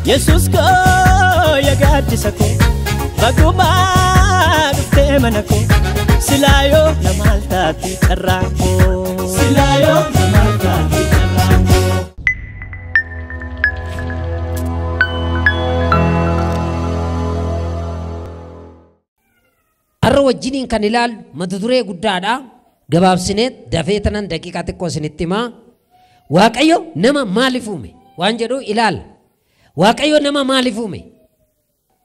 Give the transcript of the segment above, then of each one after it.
Yesus ko ya gaddisako baguma dhufte manako silayo namaltaati qarraanko silayo namaltaati qarraanko arra wajjiniin kan ilaal mata duree guddaadha gabaabsineet dafeetanan daqiiqaa xiqqoo isinitti himaa waaqayyo nama maaliif uume waan jedhu ilaal waaqayyo nama maaliif uume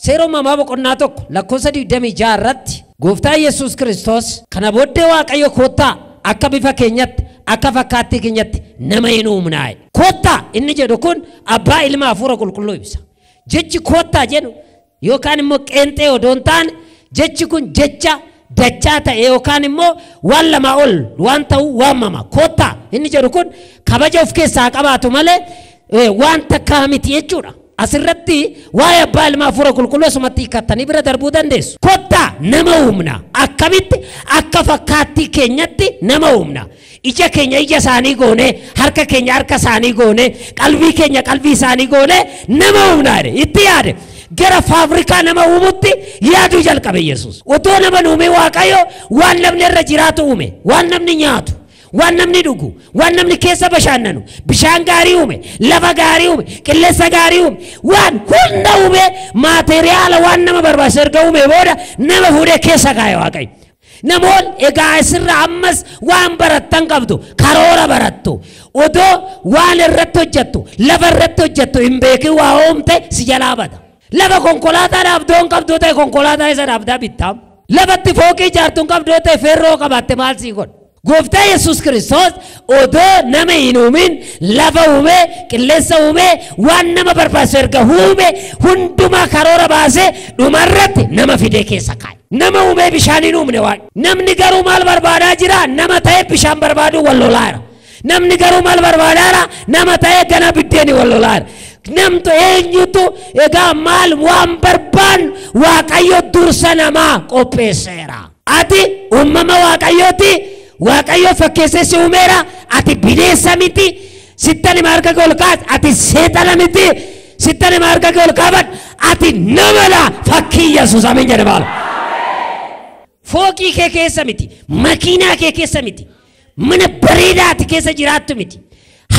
seeroo uumamaa boqonnaa tokko lakkoofsa 26 irratti gooftaa Yesuus Kiristoos kana booddee waaqayyo koottaa akka bifa keenyatti akka fakkaattii keenyatti nama hin uumnaa koottaa inni jedhu kun abbaa ilma hafuura qulqulluu ibsa jechi koottaa jedhu yookaan immoo qeenxee odoon taane jechi kun jecha dachaa ta'e yookaan immoo waan lama ol waan ta'u waamama koottaa inni jedhu kun kabaja of keessaa qabaatu malee waan takka miti jechuudha asirratti waa'ee abbaa ilma hafuura qulqulluu sumatti hiikattanii bira darbuu dandeessu koottaa nama uumna akkamitti akka fakkaattii keenyatti nama uumna ija keenya ija isaanii goone harka keenya harka isaanii goone qalbii keenya qalbii isaanii goone nama uumna itti yaade gara fabrikaa nama uumutti yaadu jalqabe Yesuus otoo nama uume waaqayyo waan namni irra jiraatu uume waan namni nyaatu waan namni dhugu waan namni keessa bashannanu bishaan gaarii uume lafa gaarii uume qilleensa gaarii uume waan hunda uume maateriyaala waan nama barbaachisu erga uume booda nama fuudhee keessa kaa'e waaqayyo namoon egaa isirra ammas waan barattan qabdu karoora barattu otoo waan irratti hojjettu lafa irratti hojjettu hin beekin waa uumte si jalaa bada lafa konkolaataadhaaf doon qabdoo ta'e konkolaataa isa dhaabdaa bittaam lafatti fooqii ijaartuun qabdoo ta'e feerroo qabaatte maal sii godha gooftaa Yesuus Kiristoos odoo nama hin uumin lafa uume qilleensa uume waan nama barbaachisu erga uume hundumaa karoora baasee dhumarratti nama fidee keessa kaa'e nama uume bishaan hin uumne waan namni garuu maal barbaadaa jira nama ta'e bishaan barbaadu wal lolaara namni garuu maal barbaadaa nama ta'e gana biddeeni wal lolaara namtu eenyutu egaa maal waan barbaan waaqayyo dursa namaa qopheesseera ati uumama waaqayyooti waaqayyo fakkeessee si uumeera ati bineensa miti sittani marga golkaat ati seexana miti sittani marga golkaabat ati namala fakkii Yesuus amiin jedhe baala fooqii kee keessa miti makiinaa kee keessa miti mana bareedaati keessa jiraattu miti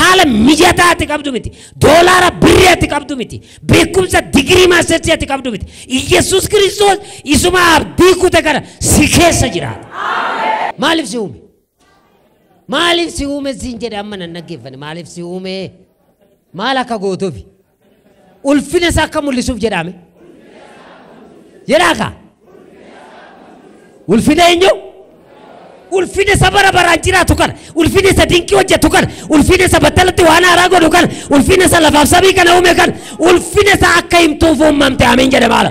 haala mijataati qabdu miti doolaara birriati qabdu miti beekumsa digirii maastersiati qabdu miti Yesuus Kiristoos isuma abdii kute kana si keessa jiraata maaliif si uume maaliif si uume siin jedhe amma nan dhaggeeffane maaliif si uume maal akka gootuufi ulfina isaa akka mul'isuuf jedhame jedhaaka ulfina eenyu ulfina sabara baraan jiraatu kana ulfina sa dinqii hojjetu kana ulfina sa battalatti waan haaraa godhu kana ulfina sa lafaaf sabii kana uume kana ulfina sa akka himtuuf uumamte amiin jedhe maala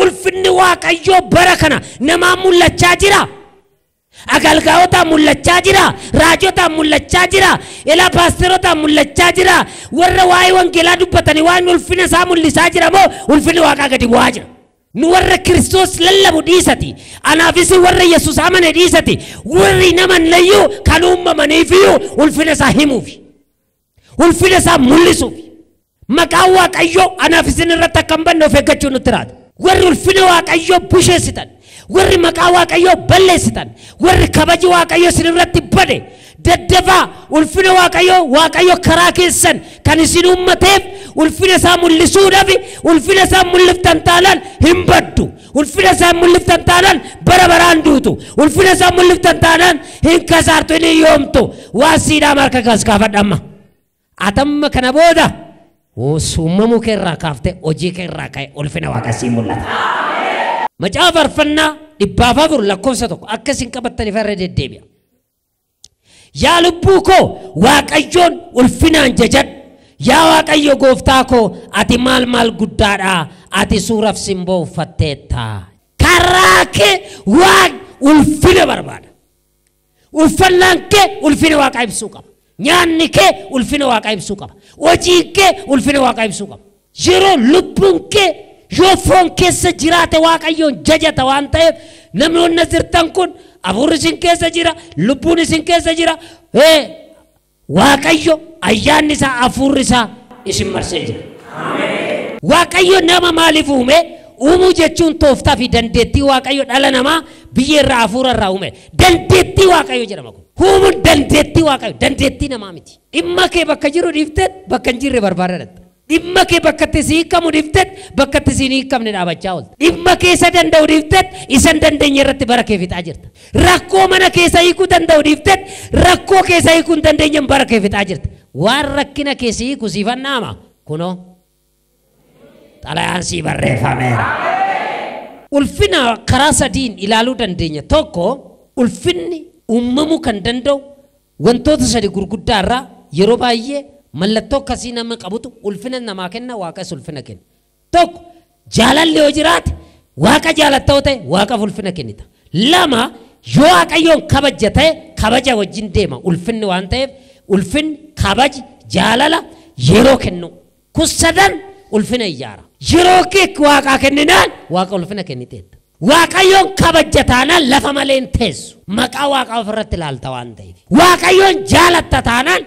ulfinni waaqayyoo bara kana namaa mul'achaa jira agalgaa'otaa mul'achaa jira raajotaa mul'achaa jira ilaa paasterotaa mul'achaa jira warra waa'ee wangeelaa dubbatanii waan ulfina isaa mul'isaa jira moo ulfinni waaqaa gadi bu'aa jira nu warra Kiristoos lallabu dhiisati anaafis warra Yesuus amane dhiisati warri nama nayyuu kan uumamaniifiyyuu ulfina isaa himuufi ulfina isaa mul'isuufi maqaan waaqayyoo anaafis irratti akka hin banne of eeggachuu nutti raata warri ulfina waaqayyoo busheessitan warri maqaa waaqayyoo balleessitan warri kabaji waaqayyoo isin irratti bade daddafaa ulfina waaqayyoo karaa keessan kan isin uummateef ulfina isaa mul'isuudhaaf ulfina isaa mul'iftan taanaan hin baddu ulfina isaa mul'iftan taanaan bara baraan duutu ulfina isaa mul'iftan taanaan hin kasaartu hin yoomtu waan siidhaa marka kaskaafadhamma atamma kana booda uumamuu keerraa kaaftee hojii keerraa ka'e ulfina waaqa sii mul'ata macaafa faarfannaa 104 lakkoofsa 1 akkasiin qabattanii farra deddeebi'a yaa lubbuu koo waaqayyoon ulfinaan jajadhu yaa waaqayyo gooftaa koo ati maal guddaadha ati suuraaf simboo uffatteetta karaa kee waan ulfina barbaada uffannaan kee ulfina waaqaa ibsuu qaba nyaanni kee ulfina waaqaa ibsuu qaba hojiin kee ulfina waaqaa ibsuu qaba yeroo lubbuun kee yoo foon keessa jiraate waaqayyoon jajata waan ta'eef namoonni sirtan kun afuurri isin keessa jira lubbuun isin keessa jira waaqayyo ayyaanni isaa afuurri isaa isin marsee jira waaqayyo nama maaliif uume uumuu jechuun tooftaa fi dandeettii waaqayyo dhala namaa biyya irraa hafuura irraa uume dandeettii waaqayyo jedhama kun uumuun dandeettii waaqayyo dandeettii namaa miti dhimma kee bakka jiru dhiifteet bakka hin jirre barbaadadha dhimma kee bakka itti si hiikamu dhiifteet bakka itti si hin hiikamne dhaabachaa oolta dhimma keessa danda'u dhiifteet isa hin dandeenye irratti bara kee fixaa jirta rakkoo mana keessa hiikuu danda'u dhiifteet rakkoo keessa hiikuu hin dandeenye bara kee fixaa jirta waan rakkina keessa hiiku siifannaama kunoo xalayaan sii barreeffameera ulfina karaa sadiin ilaaluu dandeenya tokko ulfinni uumamuu kan danda'u wantoota sadi gurguddaa irraa yeroo baay'ee mallattoo akkasii nama qabutu ulfina namaa kenna waaqas ulfina kenna tokko jaalalli yoo jiraate waaqa jaalattoo ta'e waaqaaf ulfina kennita lama yoo waaqayyoon kabaja ta'e kabaja wajjin deema ulfinni waan ta'eef ulfinni kabaji jaalala yeroo kennu kun sadan ulfina ijaara yeroo kee waaqaa kenninaan waaqa ulfina kenniteetta waaqayyoon kabaja taanaan lafa malee hin teessu maqaa waaqaa ofirratti ilaalta waan ta'eef waaqayyoon jaalatta taanaan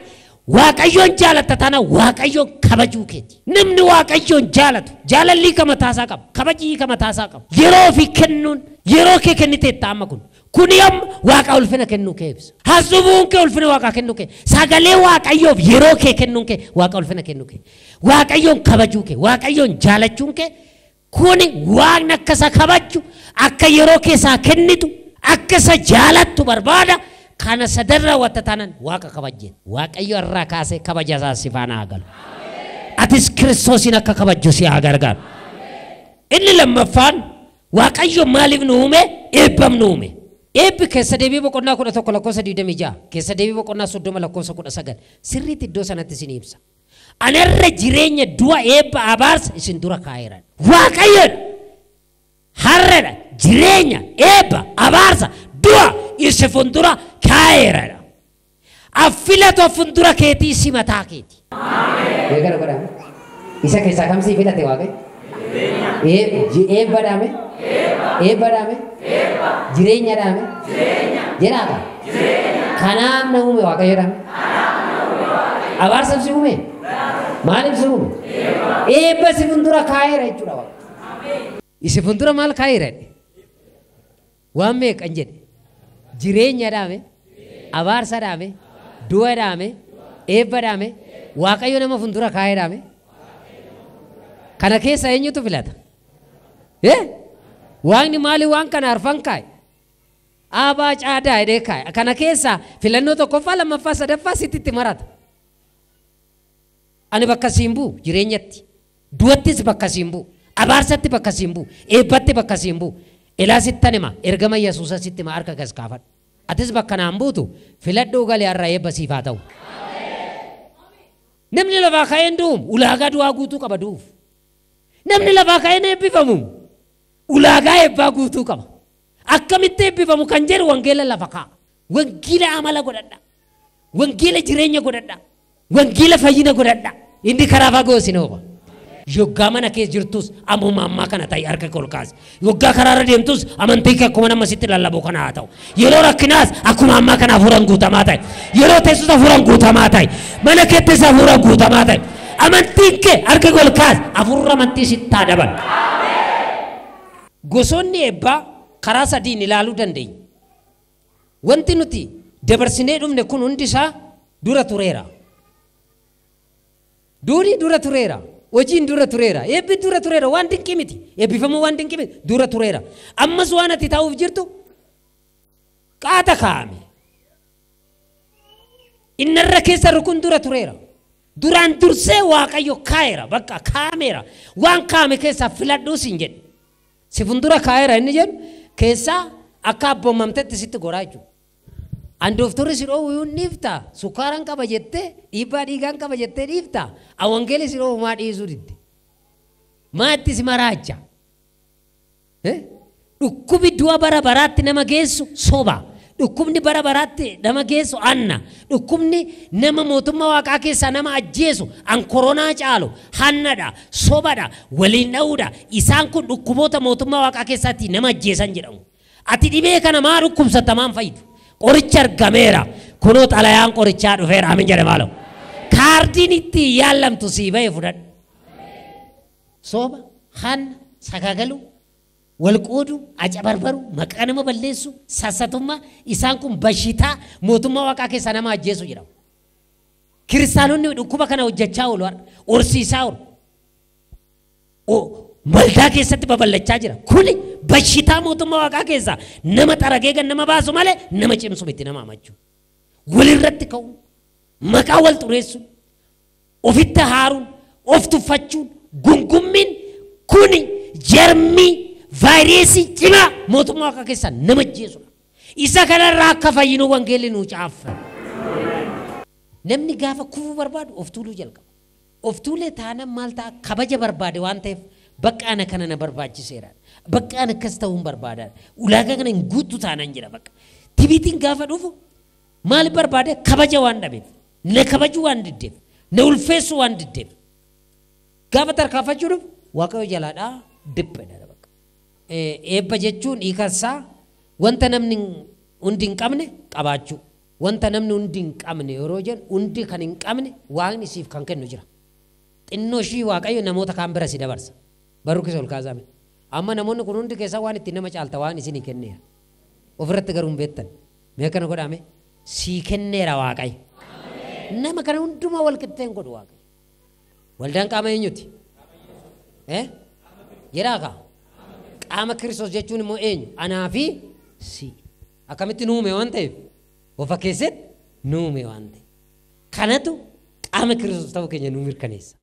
waaqayyoon jaalatta taanaan waaqayyoon kabajuu keeti namni waaqayyoon jaalatu jaalalli kama taasaa qaba kabajii kama taasaa qaba yeroo fi kennuun yeroo kee kenniteetta amma kun amma waaqa ulfina kennuu kee ibsa hasubuun kee ulfina waaqa kennuu kee sagalee waaqayyoof yeroo kee kennuun kee waaqa ulfina kennuu kee waaqayyoon kabajuu kee waaqayyoon jaalachuun kee kuni waaqni akka isa kabaju akka yeroo keessaa kennitu akka isa jaalattu barbaada kana sadarra wata tanan waaqa kabajjeen waaqayyo irraa kaasee kabaja isaa si faana agalu atis kiristoosin akka kabajju si agargaar inni lammaffaan waaqayyo maaliif nu uume eebbam nu uume eebbi keessa deebii boqonnaa 11 lakkoofsa 26 keessa deebii boqonnaa 30 lakkoofsa 19 sirriitti iddoo sanatti isin ibsa anarra jireenya du'a eebba abaarsa isin dura kaa'eera waaqayyoon harreedha jireenya eebba abaarsa du'a isin fundura kaa'eera affilatu fundura keetii si mataa keeti eegala godha isa keessaa kamsi filate waaqayyo eebba dhaame eebba dhaame jireenya dhaame jedhaaka kanaaf na uume waaqayyo dhaame abaarsa si uume maaliif si uume eebba si fundura kaa'eera jechuudha isi fundura maal kaa'eera waan meeqan jedhe jireenya dhaame abaarsa dhaame du'a dhaame eebba dhaame waaqayyo nama fundura kaa'ee dhaame kana keessa eenyutu filata waaqni maali waan kana arfan kaa'e aabaa caadaa jedhee kaa'e kana keessa filannoo tokkoffaa lammaffaa sadaffaa sitti marata ani bakka siin bu'u jireenyatti du'attis bakka siin bu'u abaarsatti bakka siin bu'u eebbatti bakka siin bu'u elaa sittan hima ergama yesuusa sitti hima harka gas kaafadhu atis bakka naan buutu filadhuu galee har'a eebba siif haa ta'u namni lafaa ka'een du'uum ulaagaa du'aa guutuu qaba du'uuf namni lafaa ka'een eebbifamu ulaagaa eebbaa guutuu qaba akkamitti eebbifamu kan jedhu wangeela lafa kaa'a wangeela amala godhadha wangeela jireenya godhadha wangeela fayyina godhadha inni karaa fagoo isin oofa yoggaa mana keessa jirtus ammuma ammaa kana ta'e harka kee ol kaasi yoggaa karaarra deemtus amantii kee akkuma nama sitti lallabuu kana haa ta'u yeroo rakkinaas akkuma ammaa kana hafuuraan guutamaa ta'e yeroo teessus hafuuraan guutamaa ta'e mana keettis hafuuraan guutamaa ta'e amantiin kee harka kee ol kaasi hafuurra amantii sitti haa dabalu gosoonni eebbaa karaa sadiin ilaaluu dandeenya wanti nuti dabarsinee dhumne kun hundi isaa dura tureera durii dura tureera hojiin dura tureera eebbi dura tureera waan dinqii miti eebbifamuu waan dinqii miti dura tureera ammas waan ati taa'uuf jirtu qaata kaa'ame innarra keessa rukun dura tureera duraan dursee waaqayyo kaa'eera bakka kaa'ameera waan kaa'ame keessaa filadhuu siin jedhe si fundura kaa'eera inni jedhu keessaa akka abboomamtetti sitti goraa jechuudha Andoftori siro uyun nifta sukaran ka bajette iba digan ka bajette nifta awangeli siro ma di sudite mati simaracha dukkubi dua bara baratti nama geessu soba dukkubni bara baratti nama geessu anna dukkubni nama mootummaa waaqaa keessa nama ajjeesu an koronaa caalu hannada sobada waliin dha'uudha isaan kun dukkuboota mootummaa waaqaa keessatti nama ajjeesan jedhamu ati dhibee kana maa dhukkubsatamaan fayyidu qoricha argameera kunoo xalayaan qorichaa dhufeera amin jedhe maalo kaardiin itti yaallamtu sii ba'e fudhadhu sooba, hanna, sagaagalu, walqoodu, acabarbaru, maqaa nama balleessu, sassatummaa isaan kun bashitaa mootummaa waaqaa keessaa nama ajjeesu jedhamu. Kiristaanonni dhukkuba kana hojjechaa oolu horsiisaa oolu. Waldaa keessatti babal'achaa jira. Kuni bashitaa mootummaa waaqaa keessaa nama xaragee gan nama baasu malee nama cimsu miti nama amachuu. Walirratti ka'uun, maqaa wal xureessuun, ofitti haaruun, of tuffachuun, gungummiin kuni jarmii vaayirasii cimaa mootummaa waaqaa keessaa nama ajjeesudha. Isa kanarraa akka fayyinu wangeelli nuu caaffa. Namni gaafa kufuu barbaadu of tuuluu jalqaba. Of tuulee taanaan maal ta'a kabaja barbaade waan ta'eef bakka ana kana na barbaachiseera. Bakka ana akkas ta'uun barbaadaadha. Ulaagaa kana hin guutu taanaan jira bakka. Tibiitiin gaafa dhufu maal barbaade kabaja waan dhabeef, na kabaju waan diddeef, na ulfeessu waan diddeef. Gaafa tarkaanfachuu dhufu waaqayyo jalaadhaa dhipheedha bakka. Eebba jechuun hiikarsaa wanta namni hundi hin qabne qabaachuu. Wanta namni hundi hin qabne yeroo jennu hundi kan hin qabne waaqni siif kan kennu jira. Xinnoo ishii waaqayyo namoota kaan bira si dabarsa. Baruu keessa ol kaasame. Amma namoonni kun hundi keessaa waan ittiin nama caalta waan isin hin kenneera. Ofirratti garuu hin beektan. Mee kana godhame sii kenneera waaqayyo. Nama kana hundumaa wal qixxeen godhu waaqayyo. Waldaan qaama eenyuti? Jedhaa kaa. Qaama Kiristoos jechuun immoo eenyu? Anaa fi si. Akkamitti nuume waan ta'eef? Ofa keessatti nuume waan ta'eef. Kanatu qaama Kiristoos ta'uu keenya nuu mirkaneessa.